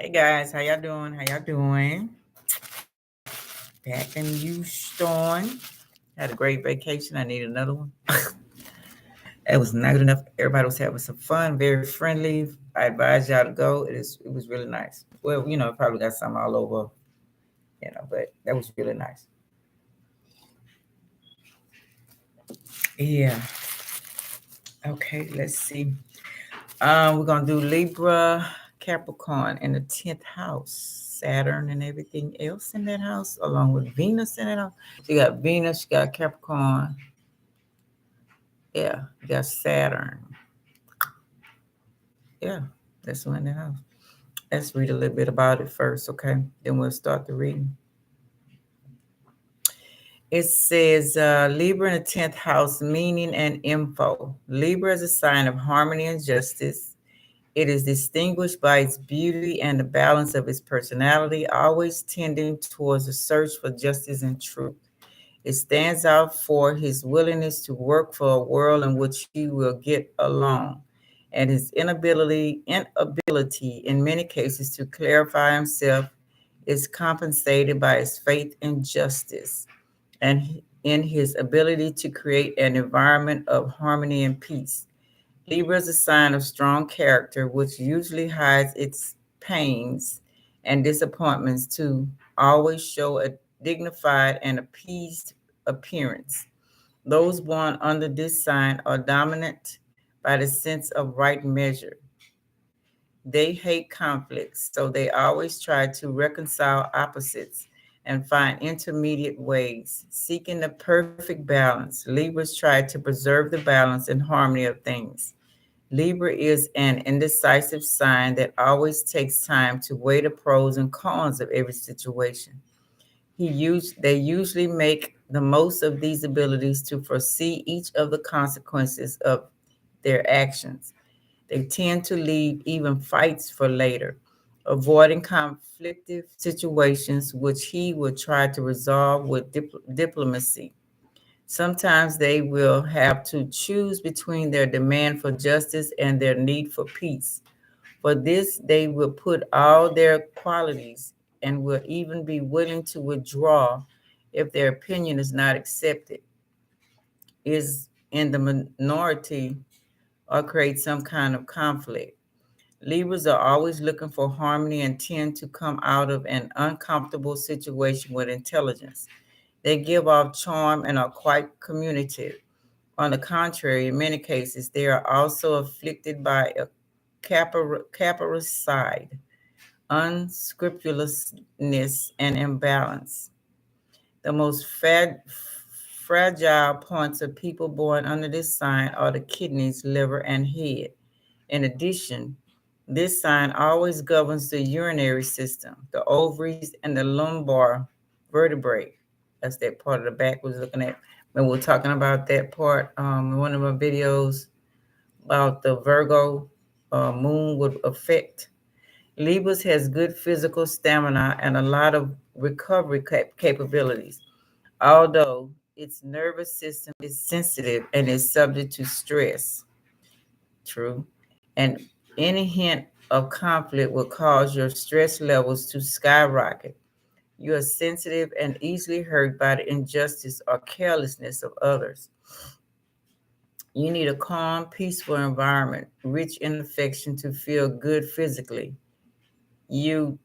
Hey guys, how y'all doing? How y'all doing? Back in Houston. Had a great vacation. I need another one. It was not good enough. Everybody was having some fun, very friendly. I advise y'all to go. It was really nice. Well, probably got some all over, but that was really nice. Yeah. Okay, let's see. We're gonna do Libra, Capricorn in the 10th house. Saturn and everything else in that house, along with Venus in it. So you got Venus, you got Capricorn. Yeah, you got Saturn. Yeah, that's one in the house. Let's read a little bit about it first, okay? Then we'll start the reading. It says Libra in the 10th house, meaning and info. Libra is a sign of harmony and justice. It is distinguished by its beauty and the balance of its personality, always tending towards the search for justice and truth. It stands out for his willingness to work for a world in which he will get along, and his inability in many cases to clarify himself is compensated by his faith in justice and in his ability to create an environment of harmony and peace. Libra is a sign of strong character, which usually hides its pains and disappointments to always show a dignified and appeased appearance. Those born under this sign are dominant by the sense of right measure. They hate conflicts, so they always try to reconcile opposites and find intermediate ways, seeking the perfect balance. Libras try to preserve the balance and harmony of things. Libra is an indecisive sign that always takes time to weigh the pros and cons of every situation. They usually make the most of these abilities to foresee each of the consequences of their actions. They tend to leave even fights for later, avoiding conflictive situations which he will try to resolve with diplomacy. Sometimes they will have to choose between their demand for justice and their need for peace. For this, they will put all their qualities and will even be willing to withdraw if their opinion is not accepted, is in the minority, or create some kind of conflict. Libras are always looking for harmony and tend to come out of an uncomfortable situation with intelligence. They give off charm and are quite communicative. On the contrary, in many cases, they are also afflicted by a capricious side, unscrupulousness, and imbalance. The most fragile points of people born under this sign are the kidneys, liver, and head. In addition, this sign always governs the urinary system, the ovaries, and the lumbar vertebrae. That's that part of the back we're looking at. When we're talking about that part in one of my videos about the Virgo moon would affect. Libras has good physical stamina and a lot of recovery capabilities, although its nervous system is sensitive and is subject to stress. True. And any hint of conflict will cause your stress levels to skyrocket. You are sensitive and easily hurt by the injustice or carelessness of others. You need a calm, peaceful environment, rich in affection to feel good physically. You,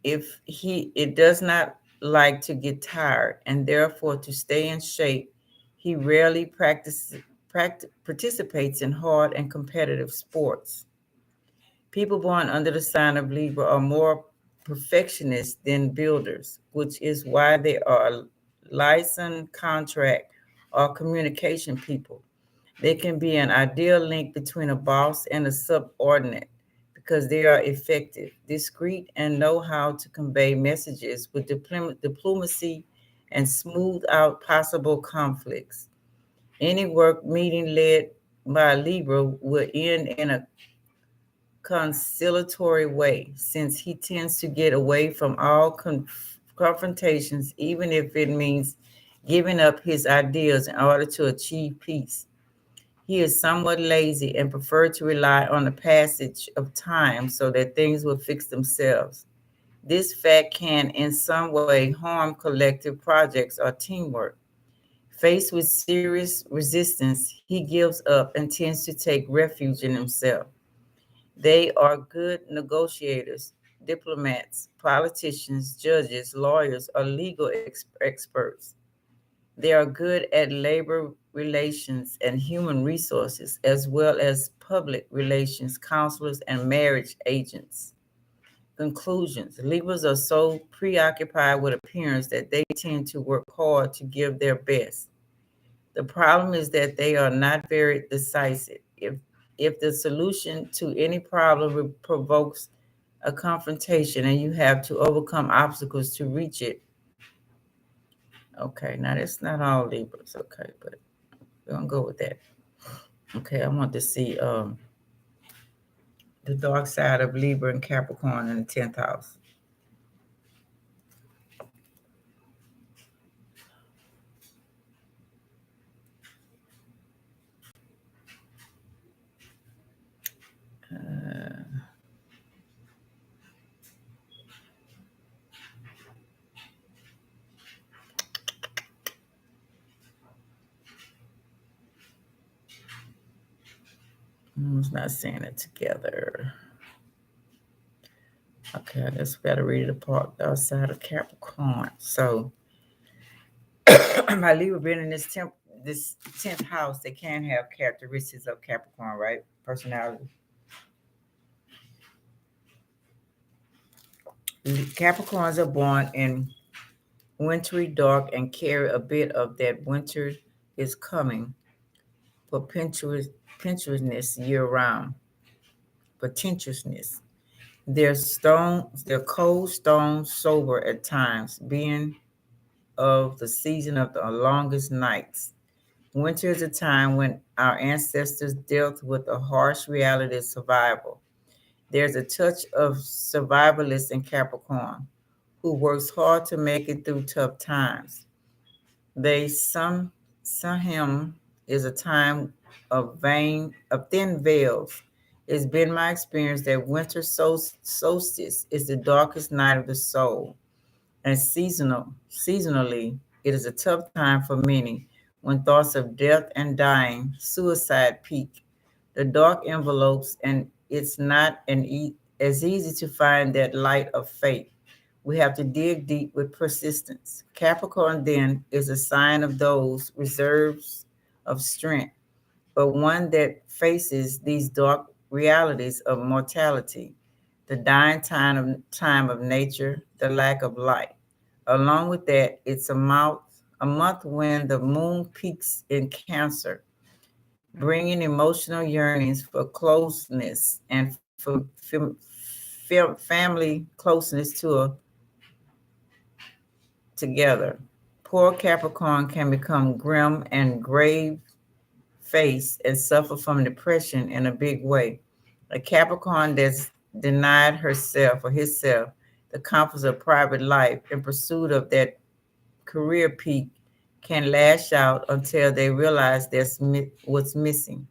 if he, it does not like to get tired, and therefore to stay in shape, he rarely participates in hard and competitive sports. People born under the sign of Libra are more perfectionists than builders, which is why they are licensed contract or communication people. They can be an ideal link between a boss and a subordinate because they are effective, discreet, and know how to convey messages with diplomacy and smooth out possible conflicts. Any work meeting led by Libra will end in a conciliatory way, since he tends to get away from all confrontations, even if it means giving up his ideas in order to achieve peace. He is somewhat lazy and preferred to rely on the passage of time so that things will fix themselves. This fact can in some way harm collective projects or teamwork. Faced with serious resistance, he gives up and tends to take refuge in himself. They are good negotiators, diplomats, politicians, judges, lawyers, or legal experts. They are good at labor relations and human resources, as well as public relations counselors and marriage agents. Conclusions: Libras are so preoccupied with appearance that they tend to work hard to give their best. The problem is that they are not very decisive. If the solution to any problem provokes a confrontation and you have to overcome obstacles to reach it, okay, now that's not all Libras, okay, but we're gonna go with that. Okay, I want to see the dark side of Libra and Capricorn in the 10th house. It's not saying it together. Okay, I just got to read it apart. The outside of Capricorn. So, my Libra being in this 10th house, they can have characteristics of Capricorn, right? Personality. Capricorns are born in wintry dark and carry a bit of that winter is coming potentiousness year round. Potentiousness. They're cold, stone, sober at times, being of the season of the longest nights. Winter is a time when our ancestors dealt with the harsh reality of survival. There's a touch of survivalist in Capricorn, who works hard to make it through tough times. They some him is a time of thin veils. It's been my experience that winter solstice is the darkest night of the soul, and seasonally, it is a tough time for many when thoughts of death and dying, suicide peak. The dark envelopes, and it's not as easy to find that light of faith. We have to dig deep with persistence. Capricorn then is a sign of those reserves of strength, but one that faces these dark realities of mortality, the dying time of nature, the lack of light. Along with that, it's a month when the moon peaks in Cancer, bringing emotional yearnings for closeness and for family closeness together. Poor Capricorn can become grim and grave faced and suffer from depression in a big way. A Capricorn that's denied herself or himself the comforts of private life in pursuit of that career peak can lash out until they realize that's what's missing.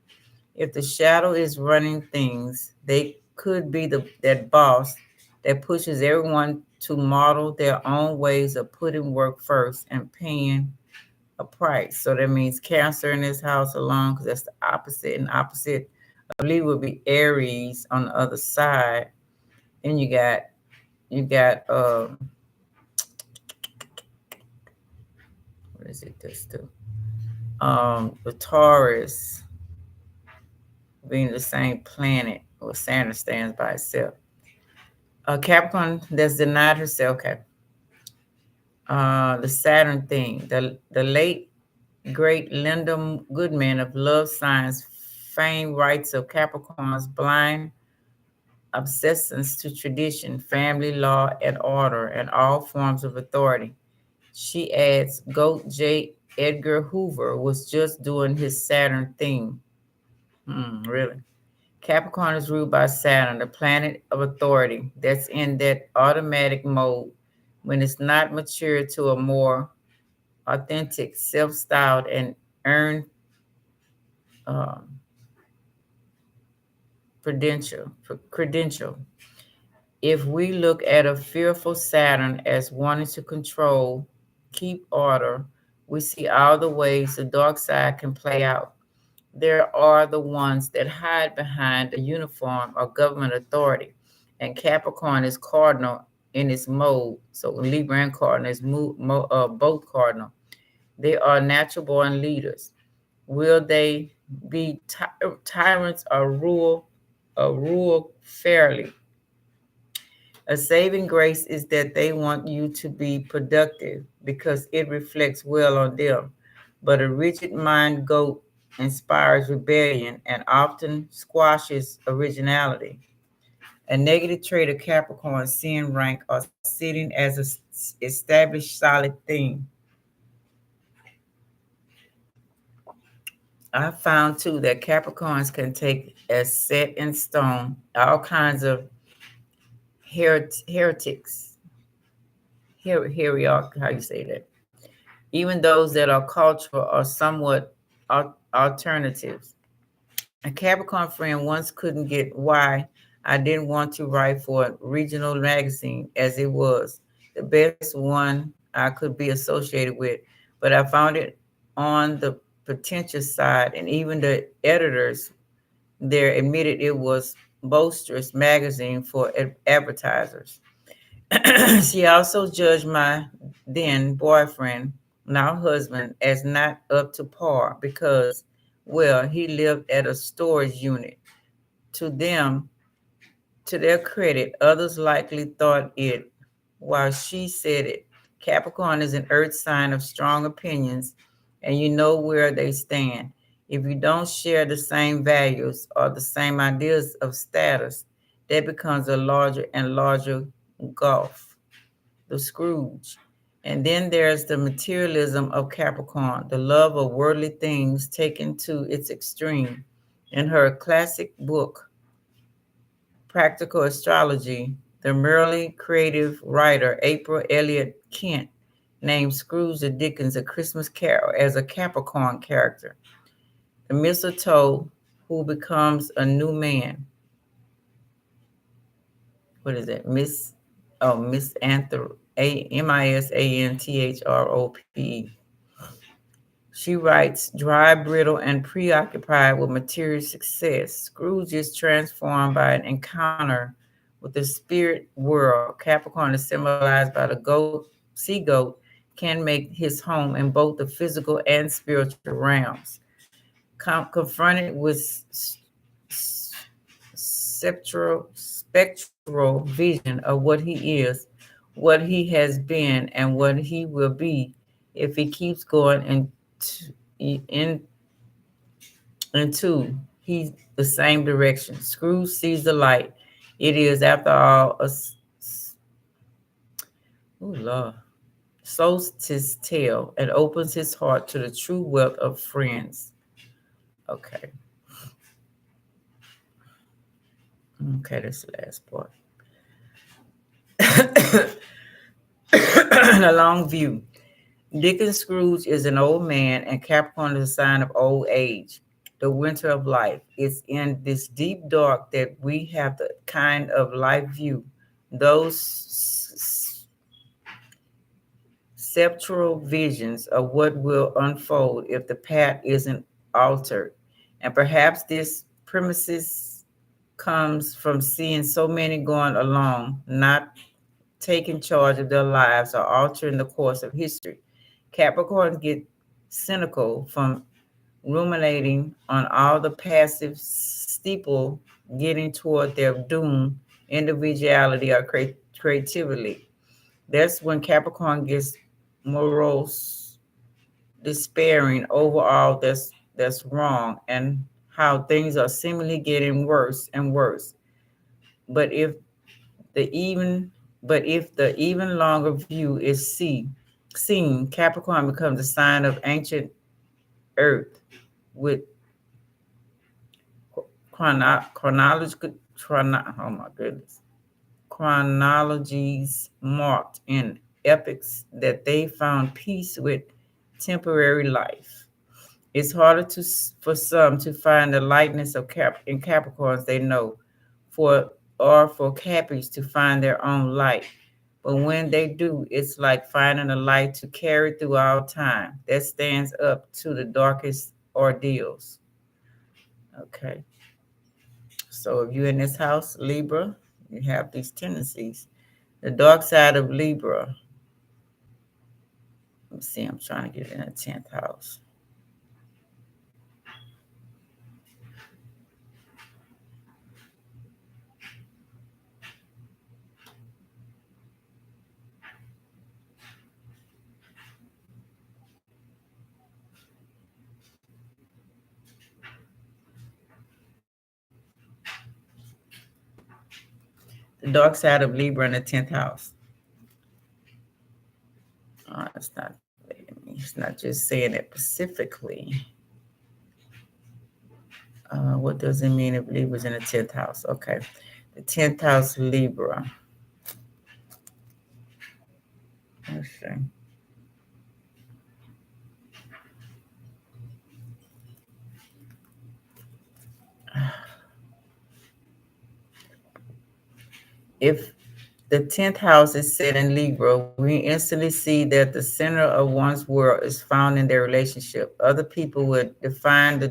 If the shadow is running things, they could be that boss that pushes everyone to model their own ways of putting work first and paying a price. So that means Cancer in this house alone, because that's the opposite. And opposite, I believe, would be Aries on the other side. And you got what is it? This too. The Taurus being the same planet, or Saturn stands by itself. Capricorn that's denied herself. Okay. The Saturn thing. The late great Linda Goodman of Love Science fame writes of Capricorn's blind obsessions to tradition, family law, and order, and all forms of authority. She adds, Goat J. Edgar Hoover was just doing his Saturn thing. Really? Capricorn is ruled by Saturn, the planet of authority that's in that automatic mode when it's not mature to a more authentic, self-styled, and earned um, credential. If we look at a fearful Saturn as wanting to control, keep order, we see all the ways the dark side can play out. There are the ones that hide behind a uniform or government authority, and Capricorn is cardinal in its mode. So Libra and Cardinal is both cardinal. They are natural born leaders. Will they be tyrants or rule fairly? A saving grace is that they want you to be productive because it reflects well on them. But a rigid mind goat inspires rebellion and often squashes originality. A negative trait of Capricorn seeing rank or sitting as an established solid thing. I found too that Capricorns can take as set in stone all kinds of heretics, how you say that? Even those that are cultural or somewhat alternatives. A Capricorn friend once couldn't get why I didn't want to write for a regional magazine as it was the best one I could be associated with, but I found it on the potential side, and even the editors there admitted it was boisterous magazine for advertisers. She also judged my then boyfriend, now husband, as not up to par because, well, he lived at a storage unit. To them, to their credit, others likely thought it while she said it. Capricorn is an earth sign of strong opinions, and you know where they stand. If you don't share the same values or the same ideas of status, that becomes a larger and larger gulf. The Scrooge. And then there's the materialism of Capricorn, the love of worldly things taken to its extreme. In her classic book, Practical Astrology, the merely creative writer April Elliott Kent named Scrooge the Dickens A Christmas Carol as a Capricorn character. The mistletoe who becomes a new man. What is it? Miss Anthro Misanthrop. She writes, dry, brittle, and preoccupied with material success. Scrooge is transformed by an encounter with the spirit world. Capricorn is symbolized by the sea goat, can make his home in both the physical and spiritual realms. Confronted with spectral vision of what he is, what he has been, and what he will be if he keeps going in, into he's the same direction. Scrooge sees the light. It is, after all, oh Lord, sows his tail and opens his heart to the true wealth of friends. Okay. Okay, that's the last part. A long view. Dickens Scrooge is an old man, and Capricorn is a sign of old age, the winter of life. It's in this deep dark that we have the kind of life view, those sceptral visions of what will unfold if the path isn't altered. And perhaps this premises comes from seeing so many going along, not taking charge of their lives or altering the course of history. Capricorns get cynical from ruminating on all the passive steeple getting toward their doom, individuality, or creativity. That's when Capricorn gets morose, despairing over all that's wrong and how things are seemingly getting worse and worse. But if the even if the even longer view is seen, Capricorn becomes a sign of ancient Earth with oh my goodness, chronologies marked in epics that they found peace with temporary life. It's harder for some to find the lightness of in Capricorns they know, for or for Cappies to find their own light. But when they do, it's like finding a light to carry through all time that stands up to the darkest ordeals. Okay. So if you're in this house, Libra, you have these tendencies. The dark side of Libra. Let's see, I'm trying to get in the 10th house. The dark side of Libra in the 10th house. It's not just saying it specifically. What does it mean if Libra's in the 10th house? Okay. The 10th house Libra. Let's see. If the 10th house is set in Libra, we instantly see that the center of one's world is found in their relationship. Other people would define the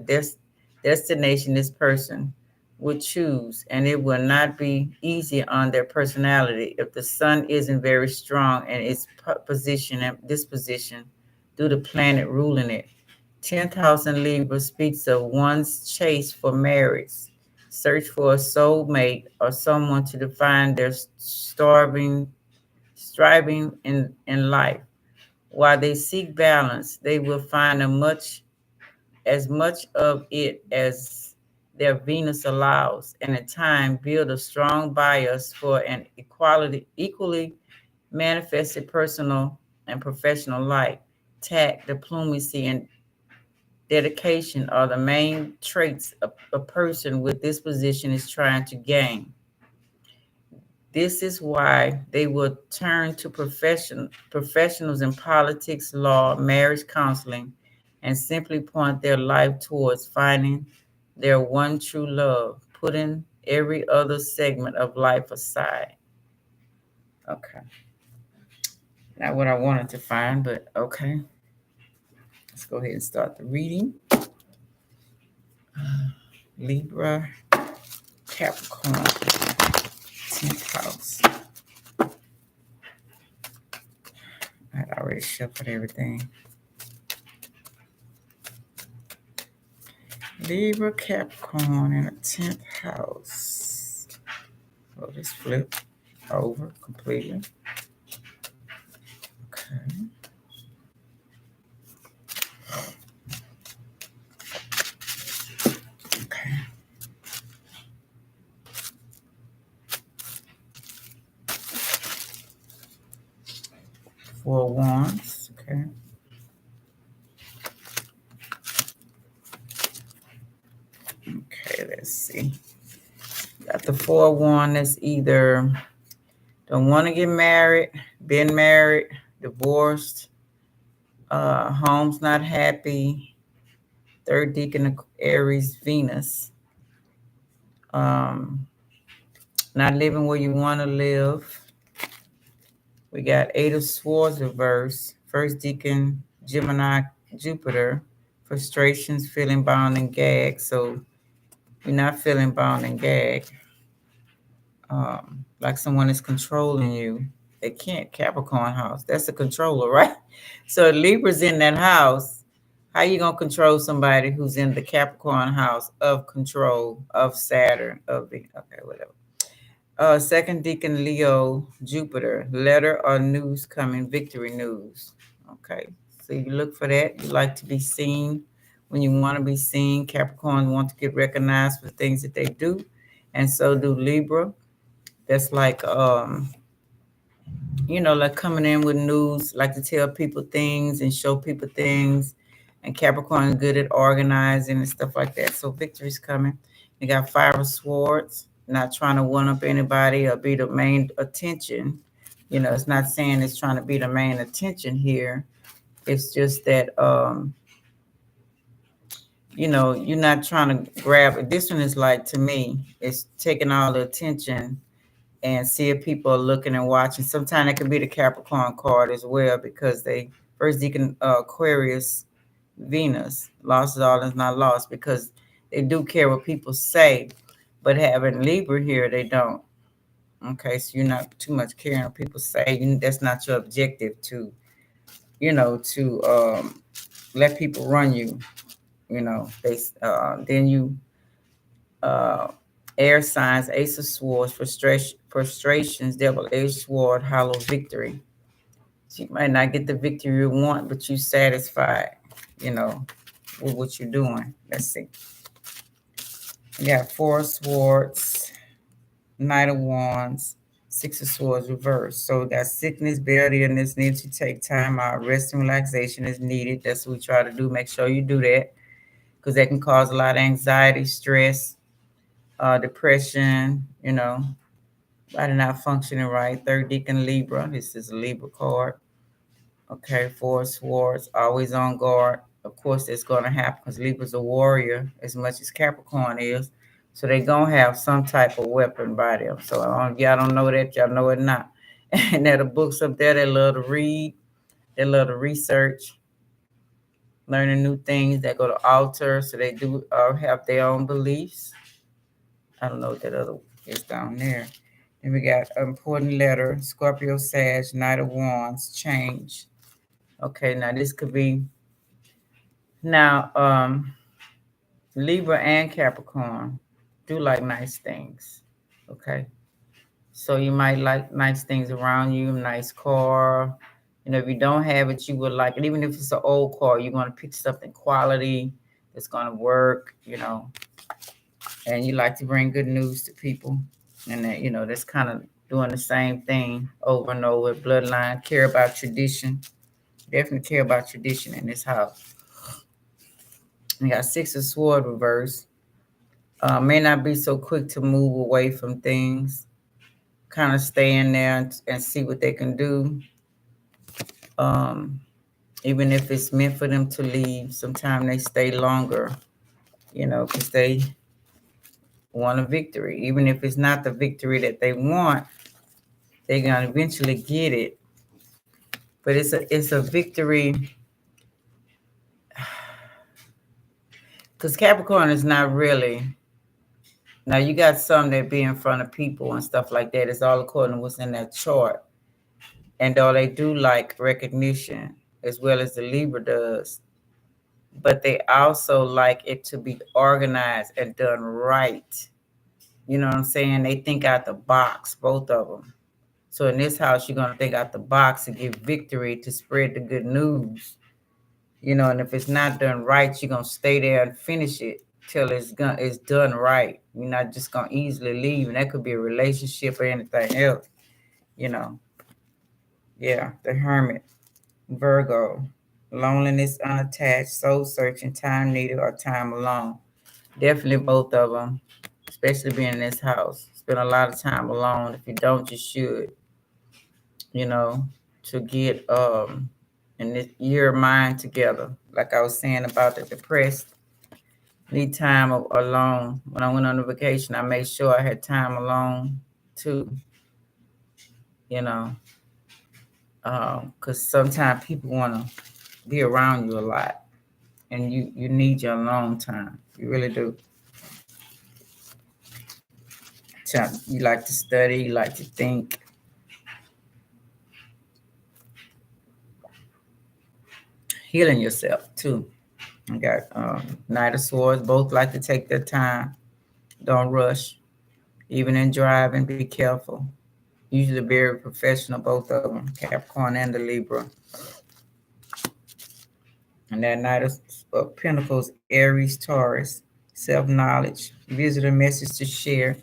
destination this person would choose, and it will not be easy on their personality if the sun isn't very strong in its position and disposition due to planet ruling it. 10th house in Libra speaks of one's chase for marriage, search for a soulmate or someone to define their striving in life. While they seek balance, they will find as much of it as their Venus allows, and in time build a strong bias for an equally manifested personal and professional life. Tact, diplomacy, and dedication are the main traits a person with this position is trying to gain. This is why they will turn to professionals in politics, law, marriage counseling, and simply point their life towards finding their one true love, putting every other segment of life aside. Okay. Not what I wanted to find, but okay. Let's go ahead and start the reading. Libra, Capricorn, 10th house. I had already shuffled everything. Libra, Capricorn in the 10th house. So this flip over completely. Okay. Okay. 4 wands. Okay. Okay, let's see. Got the 4 wand that's either don't want to get married, been married, divorced, home's not happy, 3rd deacon of Aries, Venus, not living where you want to live. We got 8 of Swords reverse, 1st deacon, Gemini, Jupiter, frustrations, feeling bound and gagged. So you're not feeling bound and gagged. Like someone is controlling you. They can't. Capricorn house. That's a controller, right? So Libra's in that house. How you gonna control somebody who's in the Capricorn house of control of Saturn of the whatever. 2nd deacon Leo, Jupiter, letter or news coming, victory news. Okay, so you look for that. You like to be seen when you want to be seen. Capricorn want to get recognized for things that they do, and so do Libra. That's like like coming in with news, like to tell people things and show people things. And Capricorn is good at organizing and stuff like that. So victory's coming. You got 5 of Swords, not trying to one up anybody or be the main attention. It's not saying it's trying to be the main attention here. It's just that you're not trying to grab it. This one is like, to me, it's taking all the attention and see if people are looking and watching. Sometimes it could be the Capricorn card as well, because they first deacon Aquarius Venus, lost is all is not lost, because they do care what people say, but having Libra here, they don't. Okay, so you're not too much caring what people say. That's not your objective to, to let people run you. They then you uh, air signs, Ace of Swords, frustrations, double-edged sword, hollow victory. So you might not get the victory you want, but you satisfied, you know, with what you're doing. Let's see. We got Four of Swords, Knight of Wands, Six of Swords reversed. So that sickness, bed, illness needs to take time out. Rest and relaxation is needed. That's what we try to do. Make sure you do that, because that can cause a lot of anxiety, stress, depression, body not functioning right. Third deacon Libra. This is a Libra card. Okay, Four of Swords, always on guard. Of course, it's going to happen because Libra's a warrior as much as Capricorn is. So they're going to have some type of weapon by them. So if y'all don't know that, y'all know it not. And there are the books up there. They love to read. They love to research, learning new things. They go to altar. So they do have their own beliefs. I don't know what that other is down there. Then we got important letter, Scorpio, Sag, Knight of Wands, change. Okay, now this could be Libra and Capricorn do like nice things. Okay. So you might like nice things around you, nice car. If you don't have it, you would like it. Even if it's an old car, you're going to pick something quality that's going to work, and you like to bring good news to people. And that, that's kind of doing the same thing over and over. Bloodline, care about tradition. Definitely care about tradition in this house. You got Six of Sword reverse. May not be so quick to move away from things. Kind of stay in there and see what they can do. Even if it's meant for them to leave, sometimes they stay longer, because they want a victory. Even if it's not the victory that they want, they're gonna eventually get it. But it's a victory, because Capricorn is not really. Now you got some that be in front of people and stuff like that. It's all according to what's in that chart. And though they do like recognition as well as the Libra does, but they also like it to be organized and done right. You know what I'm saying? They think out the box, both of them. So in this house, you're going to think out the box to give victory, to spread the good news. And if it's not done right, you're going to stay there and finish it till it's done right. You're not just going to easily leave. And that could be a relationship or anything else. Yeah, the Hermit, Virgo, loneliness, unattached, soul searching, time needed, or time alone. Definitely both of them, especially being in this house. Spend a lot of time alone. If you don't, you should, to get in this year mind together. Like I was saying about the depressed, need time alone. When I went on vacation, I made sure I had time alone too, because sometimes people want to be around you a lot, and you need your alone time. You really do. You like to study, you like to think. Healing yourself too. I got Knight of Swords. Both like to take their time. Don't rush. Even in driving, be careful. Usually very professional, both of them, Capricorn and the Libra. And that Knight of Pentacles, Aries, Taurus, self-knowledge, visit a message to share.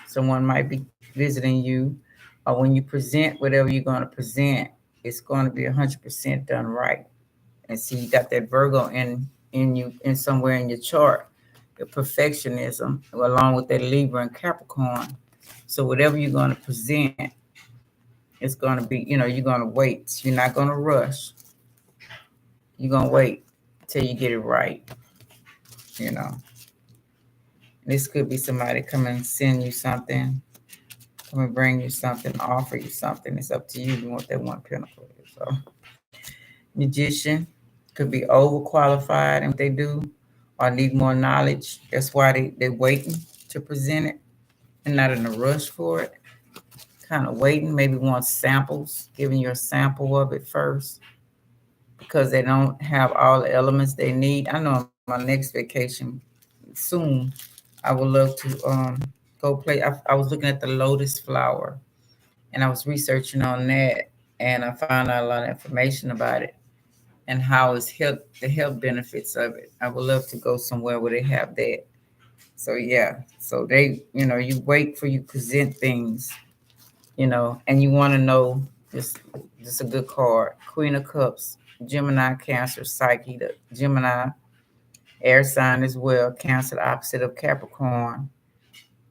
Someone might be visiting you, or when you present whatever you're going to present, it's going to be 100% done right. And see, you got that Virgo in you, in somewhere in your chart, the perfectionism, along with that Libra and Capricorn. So whatever you're going to present, it's going to be, you're going to wait. You're not going to rush. You're going to wait till you get it right. you know. This could be somebody come and send you something, come and bring you something, offer you something. It's up to you. You want that one pinnacle. So, magician could be overqualified in what they do or need more knowledge. That's why they're waiting to present it and not in a rush for it. Kind of waiting, maybe want samples, giving you a sample of it first because they don't have all the elements they need. I know on my next vacation soon, I would love to go play. I was looking at the lotus flower and I was researching on that and I found out a lot of information about it and how it's help the health benefits of it. I would love to go somewhere where they have that. So yeah, so they, you wait for you present things, and you want to know this a good card. Queen of Cups, Gemini, Cancer, Psyche, the Gemini, air sign as well. Cancer, the opposite of Capricorn.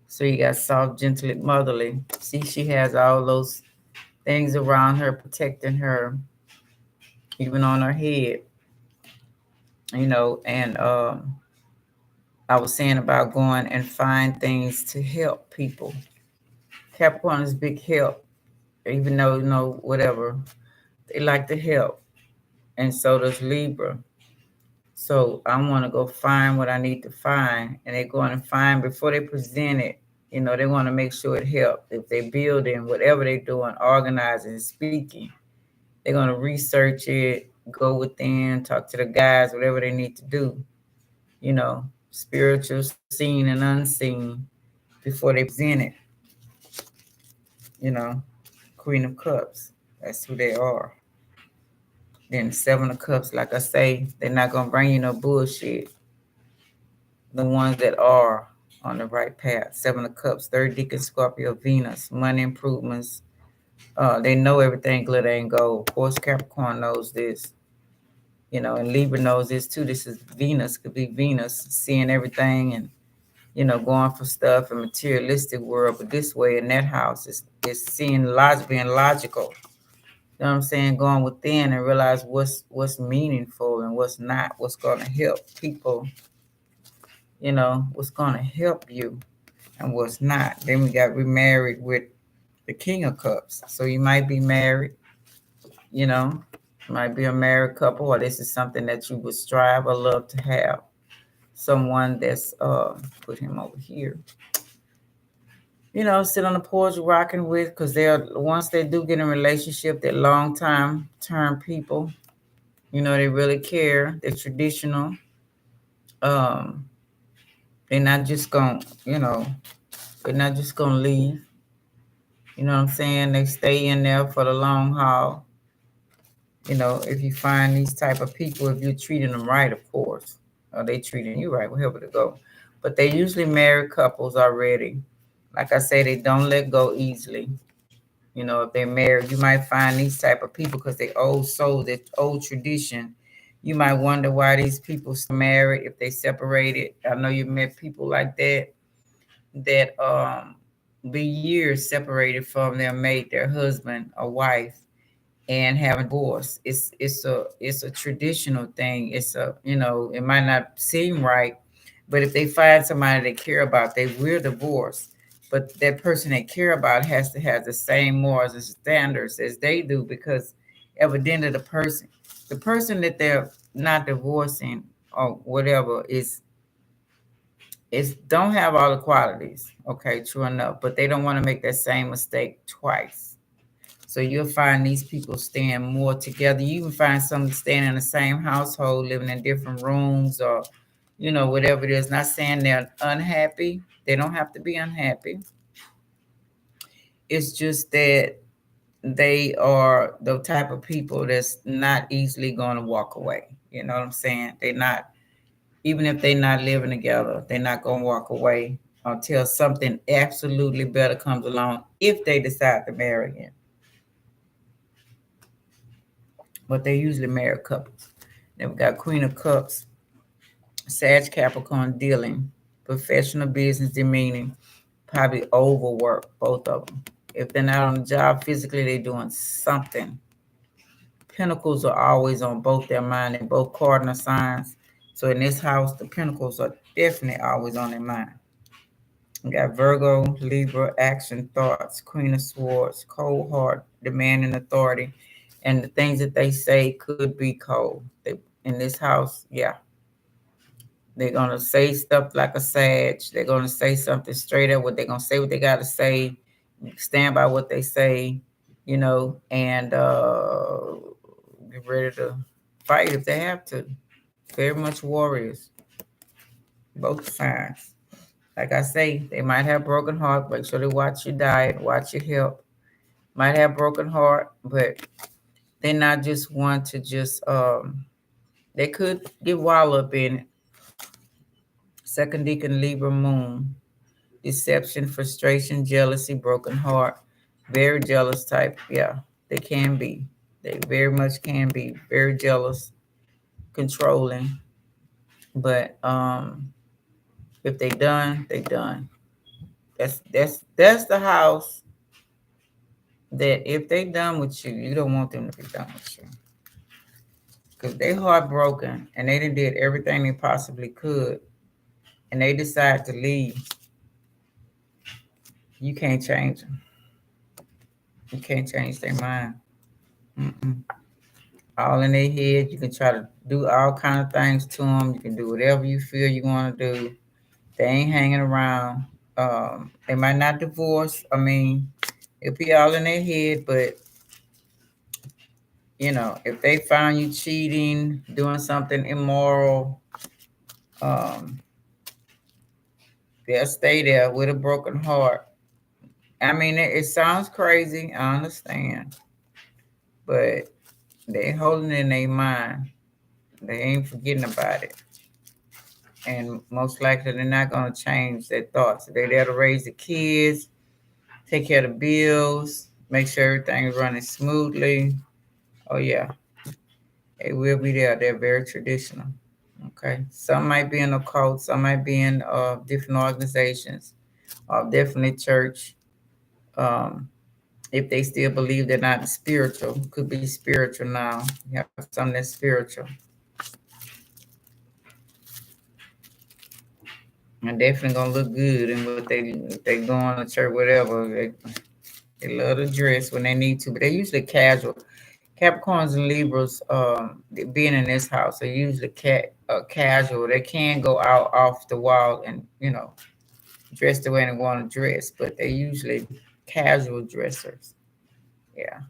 So you got soft, gentle, motherly. See, she has all those things around her protecting her, even on her head, and I was saying about going and find things to help people. Capricorn is big help, even though, whatever. They like to help. And so does Libra. So I want to go find what I need to find. And they're going to find before they present it, they want to make sure it helps. If they're building, whatever they're doing, organizing, speaking, they're going to research it, go within, talk to the guys, whatever they need to do, spiritual, seen and unseen before they present it, you know, Queen of Cups. That's who they are. Then Seven of Cups, like I say, they're not gonna bring you no bullshit. The ones that are on the right path. Seven of Cups, third deacon Scorpio, Venus, money improvements. They know everything glitter and gold. Of course, Capricorn knows this. And Libra knows this too. This is Venus, could be Venus seeing everything and going for stuff in materialistic world, but this way in that house is seeing logic, being logical. You know what I'm saying? Going within and realize what's meaningful and what's not, what's gonna help people, what's gonna help you and what's not. Then we got remarried with the King of Cups. So you might be married, you know, might be a married couple, or this is something that you would strive or love to have. Someone that's put him over here. Sit on the porch rocking with, because they're once they do get in a relationship, they're long time term people. They really care. They're traditional. Um, they're not just gonna, they're not just gonna leave. You know what I'm saying? They stay in there for the long haul. If you find these type of people, if you're treating them right, of course, or they treating you right, wherever to go. But they usually married couples already. Like I say, they don't let go easily. If they're married, you might find these type of people because they old soul, that old tradition. You might wonder why these people still married if they separated. I know you met people like that be years separated from their mate, their husband or wife, and having divorce. It's a traditional thing. It might not seem right, but if they find somebody they care about, they will divorce. But that person they care about has to have the same morals and standards as they do, because evidently the person that they're not divorcing or whatever is don't have all the qualities. Okay, true enough, but they don't want to make that same mistake twice. So you'll find these people staying more together. You can find some staying in the same household, living in different rooms, or whatever it is. Not saying they're unhappy. They don't have to be unhappy. It's just that they are the type of people that's not easily going to walk away. You know what I'm saying? They're not, even if they're not living together, they're not going to walk away until something absolutely better comes along, if they decide to marry him. But they're usually married couples. Then we got Queen of Cups, Sag, Capricorn, dealing, professional business demeaning, probably overwork, both of them. If they're not on the job physically, they're doing something. Pentacles are always on both their mind, and both cardinal signs. So in this house, the Pentacles are definitely always on their mind. We got Virgo, Libra, action, thoughts, Queen of Swords, cold heart, demanding authority, and the things that they say could be cold. They, in this house, yeah, they're gonna say stuff like a sage. They're gonna say something straight up. What they're gonna say, what they gotta say, stand by what they say, and get ready to fight if they have to. Very much warriors, both sides. Like I say, they might have broken heart. Make sure they watch your diet, watch your health. Might have broken heart, but they're not just one to just they could get wild up in second deacon Libra moon, deception, frustration, jealousy, broken heart, very jealous type. Yeah, they can be. They very much can be very jealous, controlling. But if they done, they done. That's the house that if they done with you, you don't want them to be done with you. Because they heartbroken and they did everything they possibly could and they decide to leave, you can't change them. You can't change their mind. Mm-mm. All in their head. You can try to do all kind of things to them. You can do whatever you feel you want to do. They ain't hanging around. They might not divorce. I mean, it'll be all in their head, but if they found you cheating, doing something immoral, um, they'll stay there with a broken heart. I mean, it sounds crazy. I understand, but they holding it in their mind. They ain't forgetting about it, and most likely they're not gonna change their thoughts. They're there to raise the kids, take care of the bills, make sure everything is running smoothly. Oh yeah, they will be there. They're very traditional. Okay, some might be in a cult, some might be in different organizations, definitely church. Um, if they still believe they're not spiritual, could be spiritual now. You have some that's spiritual. And definitely gonna look good in what they going to church, whatever. They love to dress when they need to, but they're usually casual. Capricorns and Libras, being in this house, are usually casual. They can go out off the wall and dress the way they want to dress, but they usually casual dressers. Yeah.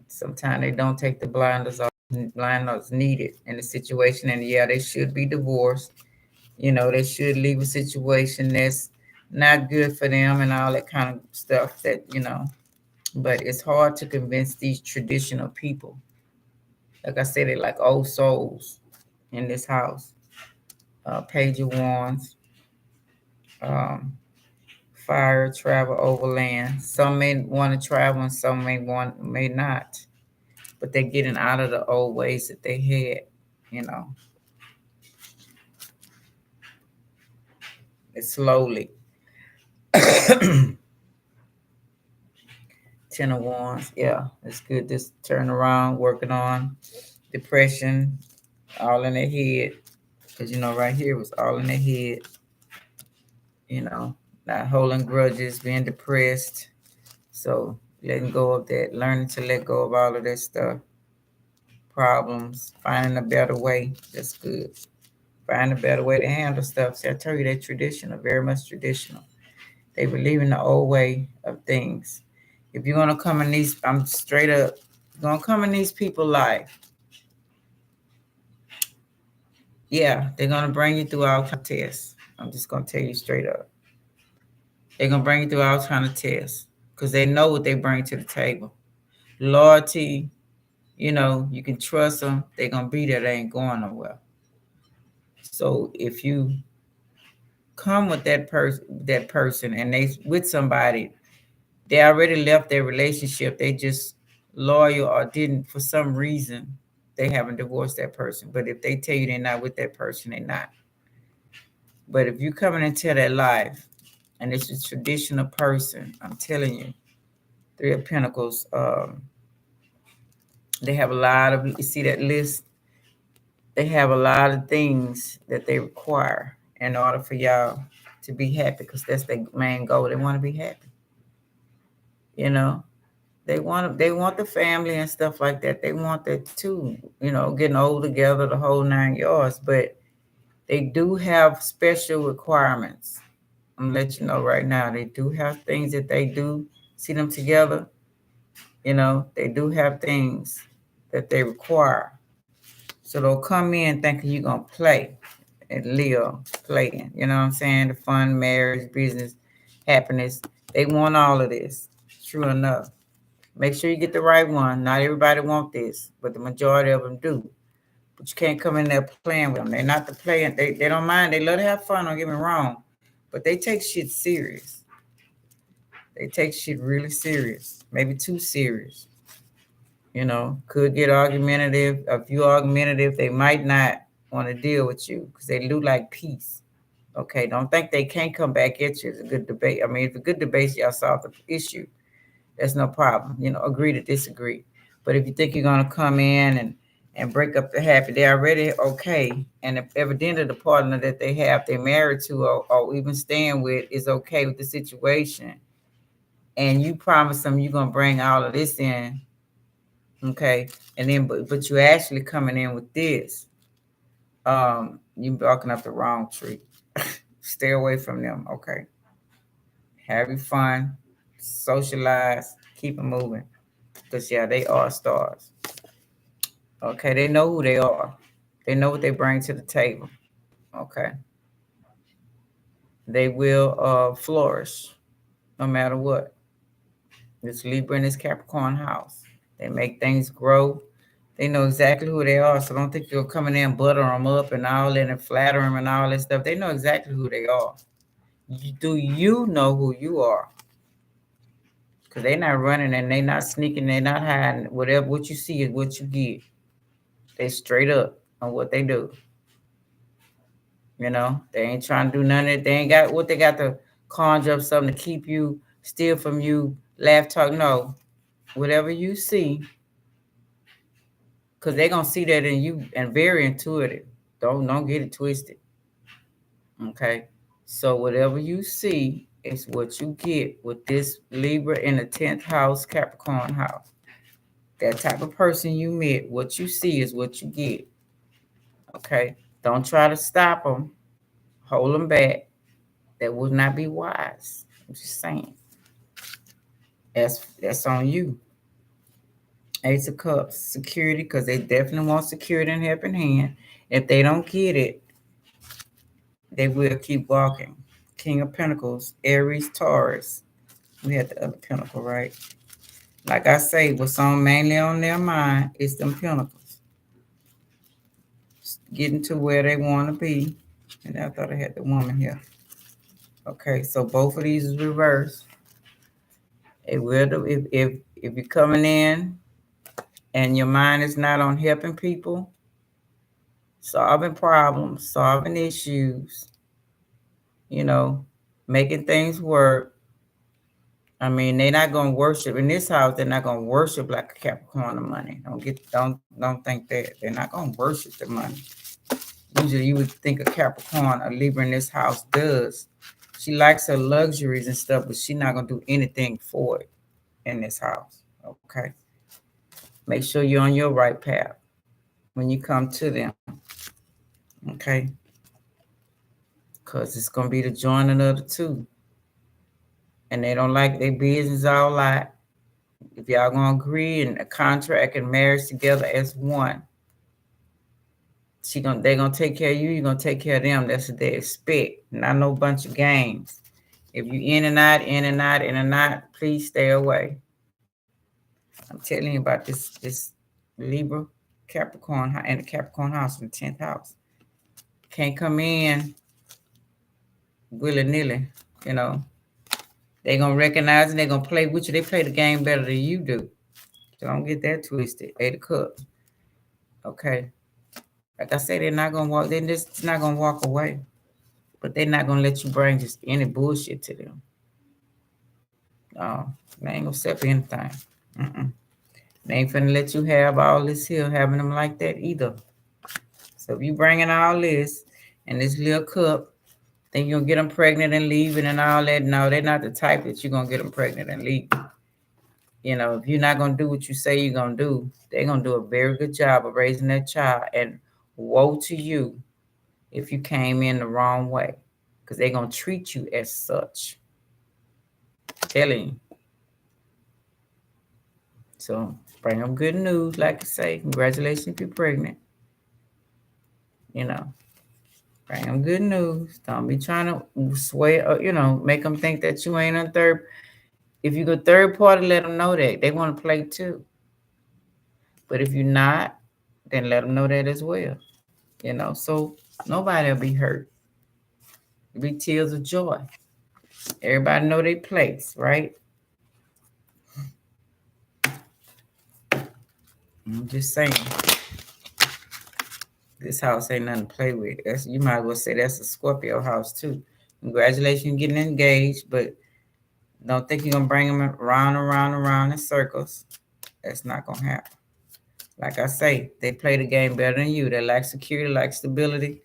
Sometimes they don't take the blinders off. Blinders needed in the situation, and yeah, they should be divorced. They should leave a situation that's not good for them and all that kind of stuff. But it's hard to convince these traditional people. Like I said, they like old souls in this house. Page of Wands, um, fire, travel overland. Some may want to travel, and some may not. But they're getting out of the old ways that they had. You know, it's slowly. Ten of Wands, yeah, it's good. This turn around, working on depression, all in their head. Because right here was all in their head. Not holding grudges, being depressed. So letting go of that, learning to let go of all of that stuff, problems, finding a better way. That's good. Find a better way to handle stuff. See, I tell you, they're traditional, very much traditional. They believe in the old way of things. If you're gonna come in these, I'm straight up, you're gonna come in these people's life. Yeah, they're gonna bring you through all kind of tests. I'm just gonna tell you straight up. They're gonna bring you through all kind of tests because they know what they bring to the table. Loyalty, you can trust them. They're gonna be there. They ain't going nowhere. So if you come with that person, and they with somebody, they already left their relationship. They just loyal or didn't for some reason. They haven't divorced that person. But if they tell you they're not with that person, they're not. But if you coming into their life and it's a traditional person, I'm telling you, Three of Pentacles, they have a lot of, you see that list? they have a lot of things that they require in order for y'all to be happy, because that's their main goal. They want to be happy. You know, they want the family and stuff like that. They want that too. You know, getting old together, the whole 9 yards. But they do have special requirements. I'm gonna let you know right now. They do have things that they do see them together. You know, they do have things that they require. So don't come in thinking you're gonna play and live playing. You know what I'm saying? The fun, marriage, business, happiness. They want all of this. True enough. Make sure you get the right one. Not everybody want this, but the majority of them do. But you can't come in there playing with them. They're not the playing. They don't mind. They love to have fun. Don't get me wrong, but they take shit serious. They take shit really serious. Maybe too serious. You know, could get argumentative. If you argumentative, they might not want to deal with you because they do like peace. Okay, don't think they can't come back at you. It's a good debate. I mean, if a good debate, y'all solve the issue. That's no problem. You know, agree to disagree. But if you think you're gonna come in and break up the happy, they're already okay. And if evidently the partner that they have, they're married to or even staying with is okay with the situation, and you promise them you're gonna bring all of this in, okay, and then but you're actually coming in with this, you barking up the wrong tree. Stay away from them, okay? Have your fun, socialize, keep it moving. Because, yeah, they are stars. Okay, they know who they are. They know what they bring to the table. Okay. They will flourish no matter what. This Libra in this Capricorn house. They make things grow. They know exactly who they are. So don't think you're coming in and butter them up and all that and flatter them and all that stuff. They know exactly who they are. Do you know who you are? Because they're not running and they're not sneaking. They're not hiding. Whatever, what you see is what you get. They straight up on what they do. You know, they ain't trying to do none of it. They ain't got what they got to conjure up something to keep you, steal from you, laugh, talk. No, whatever you see, because they're gonna see that in you and very intuitive. Don't get it twisted. Okay. So whatever you see is what you get with this Libra in the 10th house, Capricorn house. That type of person you met, what you see is what you get. Okay. Don't try to stop them, hold them back. That would not be wise. I'm just saying. That's on you. Ace of Cups, security, because they definitely want security and helping hand. If they don't get it, they will keep walking. King of Pentacles, Aries, Taurus. We had the other pentacle, right? Like I say, what's on mainly on their mind is them pentacles. Getting to where they want to be. And I thought I had the woman here. Okay, so both of these is reversed. It will do if you're coming in and your mind is not on helping people, solving problems, solving issues, you know, making things work. I mean, they're not gonna worship in this house. They're not gonna worship like a Capricorn of money. Don't think that they're not gonna worship the money. Usually, you would think a Capricorn, a Libra in this house does. She likes her luxuries and stuff, but she's not gonna do anything for it in this house. Okay. Make sure you're on your right path when you come to them. Okay. Because it's going to be the joining of the two. And they don't like their business all lot. If y'all going to agree and a contract and marriage together as one, they're going to take care of you. You're going to take care of them. That's what they expect. Not no bunch of games. If you in and out, in and out, in and out, please stay away. I'm telling you about this Libra Capricorn and the Capricorn house in the 10th house. Can't come in willy-nilly, you know. They're going to recognize and they're going to play with you. They play the game better than you do. So don't get that twisted. 8 of Cups. Okay. Like I said, they're not going to walk. They're just not going to walk away. But they're not going to let you bring just any bullshit to them. No, they ain't going to accept anything. They ain't finna let you have all this here, having them like that either. So if you bringing all this and this little cup, think you're gonna get them pregnant and leaving and all that. No, they're not the type that you're gonna get them pregnant and leave. You know, if you're not gonna do what you say you're gonna do, they're gonna do a very good job of raising that child. And woe to you if you came in the wrong way, because they're gonna treat you as such. Telling you. So bring them good news, like I say. Congratulations if you're pregnant. You know, bring them good news. Don't be trying to sway, make them think that you ain't a third. If you go third party, let them know that they want to play too. But if you're not, then let them know that as well. So nobody will be hurt. It'll be tears of joy. Everybody know their place, right? I'm just saying. This house ain't nothing to play with. You might as well say that's a Scorpio house too. Congratulations getting engaged, but don't think you're going to bring them around in circles. That's not going to happen. Like I say, they play the game better than you. They like security, like stability.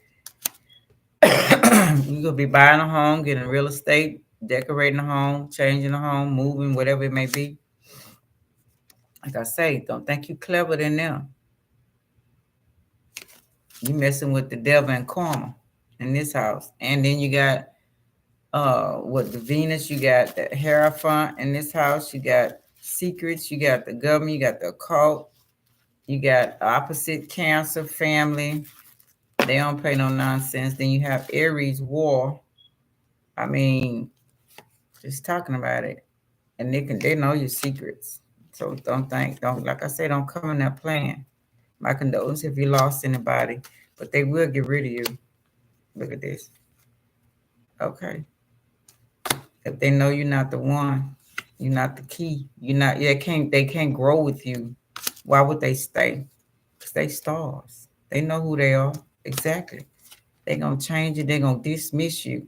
You're going to be buying a home, getting real estate, decorating a home, changing a home, moving, whatever it may be. Like I say, don't think you're clever than them. You messing with the devil and karma in this house. And then you got the Venus, you got the Hierophant in this house, you got secrets, you got the government, you got the occult, you got opposite Cancer family. They don't play no nonsense. Then you have Aries war. I mean, just talking about it. And they know your secrets. So don't like I say, don't come in there playing. My condolences if you lost anybody, but they will get rid of you. Look at this. Okay. If they know you're not the one, you're not the key. They can't grow with you. Why would they stay? Because they stars. They know who they are. Exactly. They're going to change it. They're going to dismiss you.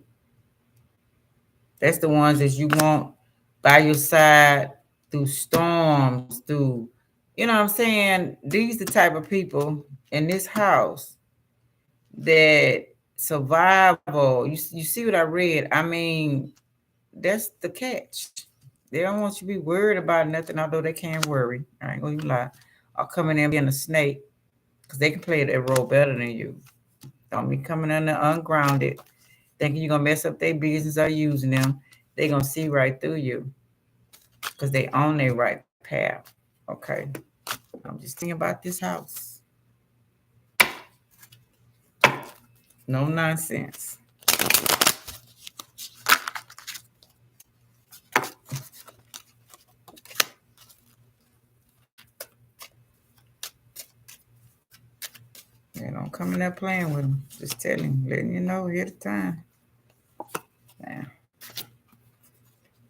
That's the ones that you want by your side through storms, through, you know what I'm saying? These the type of people in this house that survival. You see what I read? I mean, that's the catch. They don't want you to be worried about nothing, although they can't worry. I ain't gonna even lie. I'll come in there being a snake, because they can play that role better than you. Don't be coming in there ungrounded, thinking you're gonna mess up their business or using them. They're gonna see right through you, because they own their right path. Okay. I'm just thinking about this house. No nonsense. They don't come in there playing with them. Just telling, letting you know ahead of time. Damn.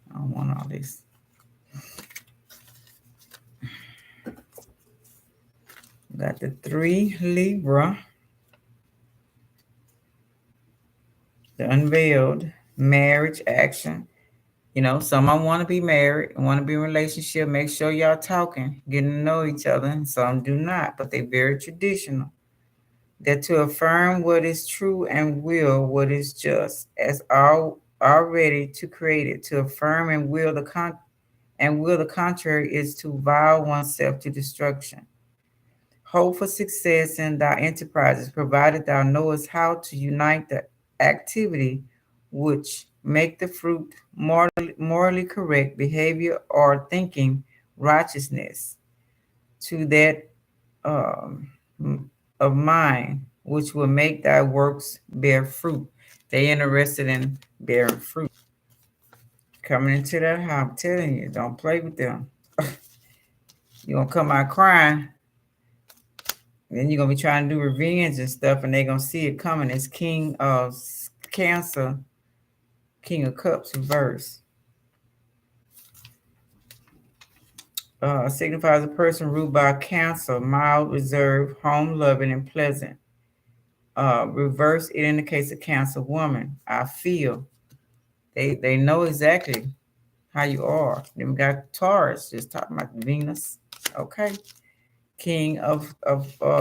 I don't want all this. Got the 3 Libra. The unveiled marriage action. Some want to be married and want to be in a relationship. Make sure y'all talking, getting to know each other. And some do not, but they're very traditional. That to affirm what is true and will what is just, as already to create it. To affirm and will the contrary is to vow oneself to destruction. Hope for success in thy enterprises, provided thou knowest how to unite the activity which make the fruit morally correct behavior or thinking righteousness to that of mine, which will make thy works bear fruit. They interested in bearing fruit. Coming into that house, I'm telling you, don't play with them. You're going to come out crying. Then you're going to be trying to do revenge and stuff, and they're going to see it coming. It's King of Cancer, King of Cups reverse. Signifies a person ruled by Cancer, mild, reserved, home-loving, and pleasant. Reverse, it indicates a Cancer woman. I feel. They know exactly how you are. Then we got Taurus, just talking about Venus. Okay. King of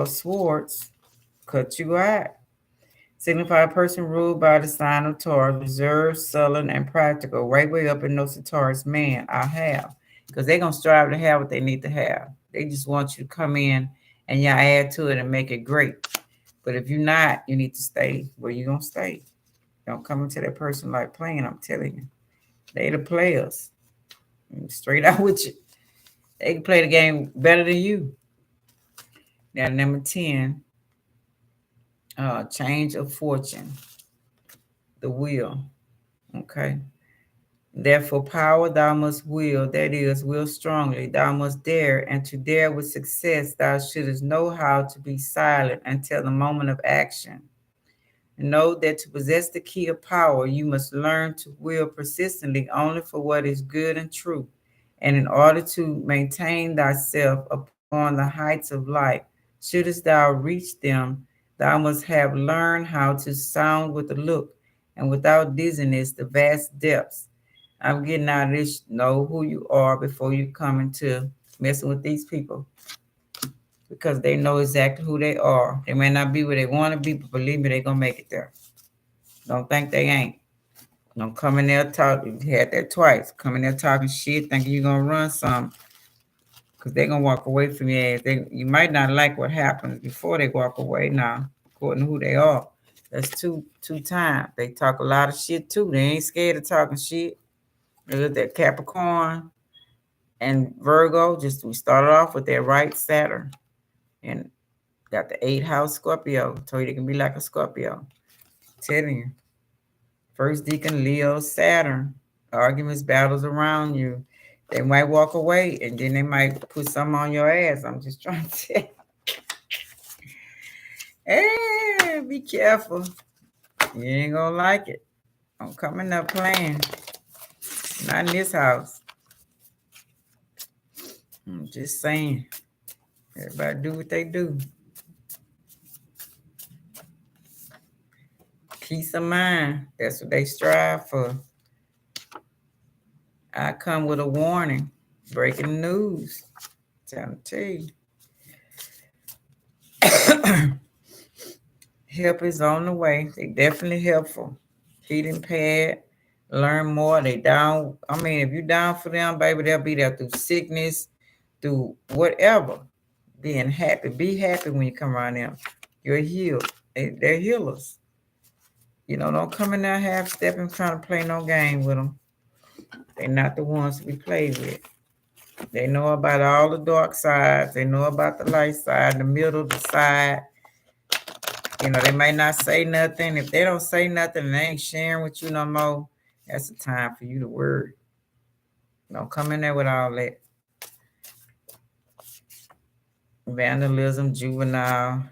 Swords. cut you out. Signify a person ruled by the sign of Taurus, reserved, sullen, and practical. Right way up in those Taurus, man, I have. Because they're going to strive to have what they need to have. They just want you to come in and y'all add to it and make it great. But if you're not, you need to stay where you're going to stay. Don't come into that person like playing, I'm telling you. They the players. Straight out with you. They can play the game better than you. Now, number 10, change of fortune, the wheel. Okay. Therefore, power thou must will, that is, will strongly. Thou must dare, and to dare with success, thou shouldest know how to be silent until the moment of action. Know that to possess the key of power, you must learn to will persistently only for what is good and true. And in order to maintain thyself upon the heights of life, shouldest thou reach them, thou must have learned how to sound with a look and without dizziness the vast depths. I'm getting out of this, know who you are before you come into messing with these people because they know exactly who they are. They may not be where they want to be, but believe me, they're going to make it there. Don't think they ain't. Don't come in there talking. You had that twice. Come in there talking shit, thinking you're going to run some because they're going to walk away from your ass. You might not like what happens before they walk away now, according to who they are. That's two times. They talk a lot of shit, too. They ain't scared of talking shit. Look at that Capricorn and Virgo. Just we started off with that right Saturn. And got the 8th house Scorpio. Told you they can be like a Scorpio. Telling you. First deacon Leo Saturn. Arguments, battles around you. They might walk away and then they might put something on your ass. I'm just trying to tell you. Hey, be careful. You ain't gonna like it. I'm coming up playing. Not in this house. I'm just saying. Everybody do what they do. Peace of mind. That's what they strive for. I come with a warning. Breaking news. Trying to tell you. Help is on the way. They definitely helpful. Heating pad. Learn more. They down. I mean, if you down for them, baby, they'll be there through sickness, through whatever. Being happy. Be happy when you come around them. You're healed. They're healers. You know, don't come in there half-stepping trying to play no game with them. They're not the ones to be played with. They know about all the dark sides. They know about the light side, the middle, the side. You know, they may not say nothing. If they don't say nothing and they ain't sharing with you no more, that's the time for you to worry. Don't come in there with all that. Vandalism, juvenile.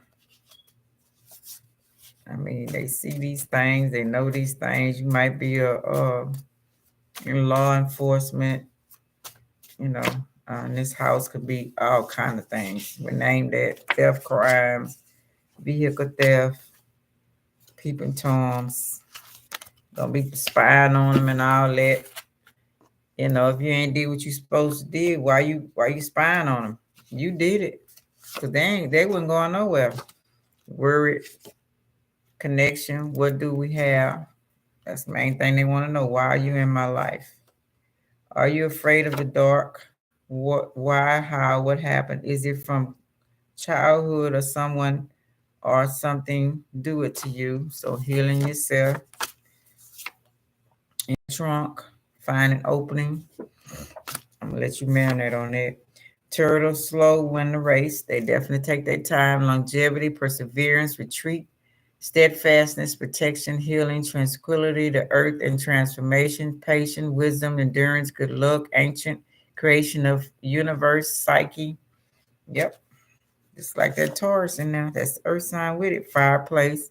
I mean, they see these things. They know these things. You might be in law enforcement. You know, this house could be all kind of things. We named that theft crimes, vehicle theft, peeping toms. Don't be spying on them and all that. You know, if you ain't did what you supposed to do, why you spying on them? You did it. Cause they wasn't going nowhere. Worried connection. What do we have? That's the main thing they want to know. Why are you in my life? Are you afraid of the dark? What, why, how, what happened? Is it from childhood or someone or something do it to you? So healing yourself. In the trunk, find an opening. I'm gonna let you marinate on that. Turtle, slow, win the race. They definitely take their time. Longevity, perseverance, retreat, steadfastness, protection, healing, tranquility, the earth and transformation, patience, wisdom, endurance, good luck, ancient creation of universe, psyche. Yep. Just like that Taurus in there. That's the earth sign with it. Fireplace.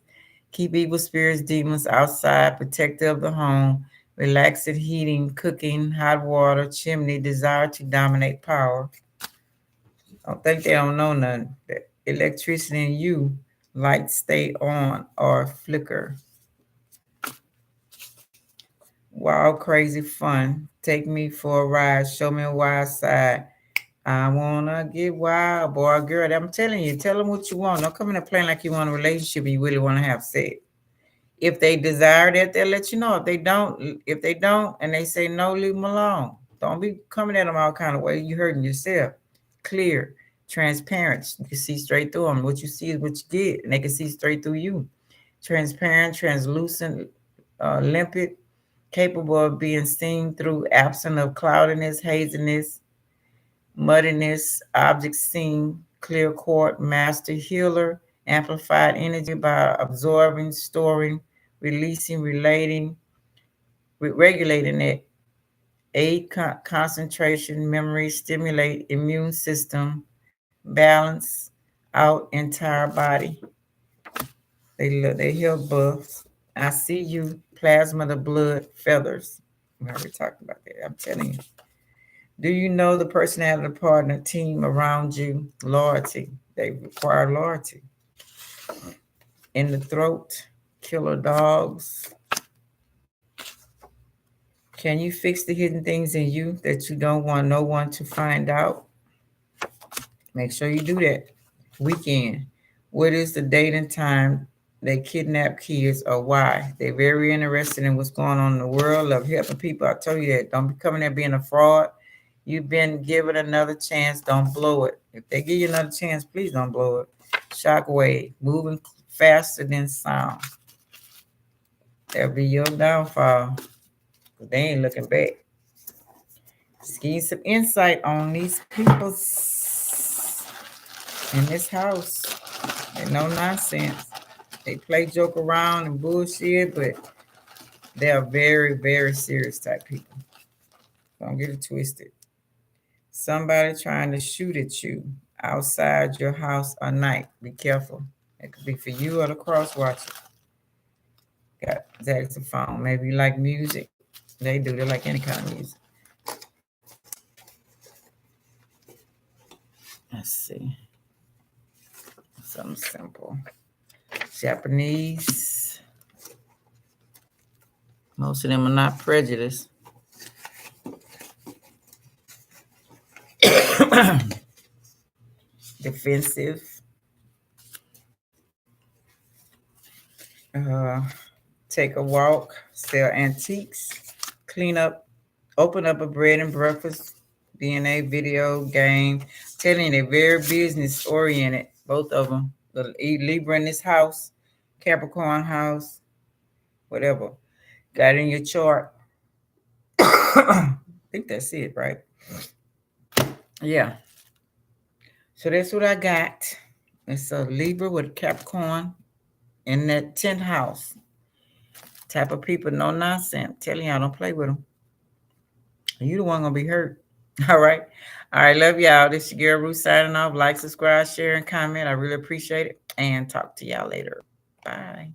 Keep evil spirits, demons outside, protector of the home, relaxing, heating, cooking, hot water, chimney, desire to dominate power. I don't think they don't know nothing. The electricity in you, lights stay on or flicker. Wild, crazy fun. Take me for a ride. Show me a wild side. I wanna get wild, boy, girl. I'm telling you, tell them what you want. Don't come in there playing like you want a relationship and you really want to have sex. If they desire that, they'll let you know. If they don't, and they say no, leave them alone. Don't be coming at them all kind of way. You hurting yourself. Clear, transparent. You can see straight through them. What you see is what you get, and they can see straight through you. Transparent, translucent, limpid, capable of being seen through, absent of cloudiness, haziness, muddiness, objects seen, clear court, master healer, amplified energy by absorbing, storing, releasing, relating, regulating it, aid concentration, memory, stimulate immune system, balance out entire body. They heal buffs. I see you, plasma, the blood, feathers. We already talked about that. I'm telling you. Do you know the personality, partner, team around you? Loyalty. They require loyalty. In the throat, killer dogs. Can you fix the hidden things in you that you don't want no one to find out? Make sure you do that. Weekend. What is the date and time they kidnap kids or why? They're very interested in what's going on in the world of helping people. I told you that. Don't be coming there being a fraud. You've been given another chance. Don't blow it. If they give you another chance, please don't blow it. Shockwave, moving faster than sound. That'll be your downfall. They ain't looking back. Just give you some insight on these people in this house. They no nonsense. They play joke around and bullshit, but they are very, very serious type people. Don't get it twisted. Somebody trying to shoot at you outside your house at night. Be careful. It could be for you or the cross watcher. Got saxophone. Maybe you like music. They do. They like any kind of music. Let's see. Something simple. Japanese. Most of them are not prejudiced. Defensive. Take a walk. Sell antiques. Clean up. Open up a bread and breakfast. DNA, video, game. Telling you, they're very business oriented. Both of them. The Libra in this house. Capricorn house. Whatever. Got it in your chart. I think that's it, right? Yeah. So that's what I got. It's a Libra with Capricorn in that 10th house. Type of people, no nonsense. Telling y'all, don't play with them. You the one gonna be hurt. All right. All right. Love y'all. This is your girl Ruth signing off. Like, subscribe, share, and comment. I really appreciate it. And talk to y'all later. Bye.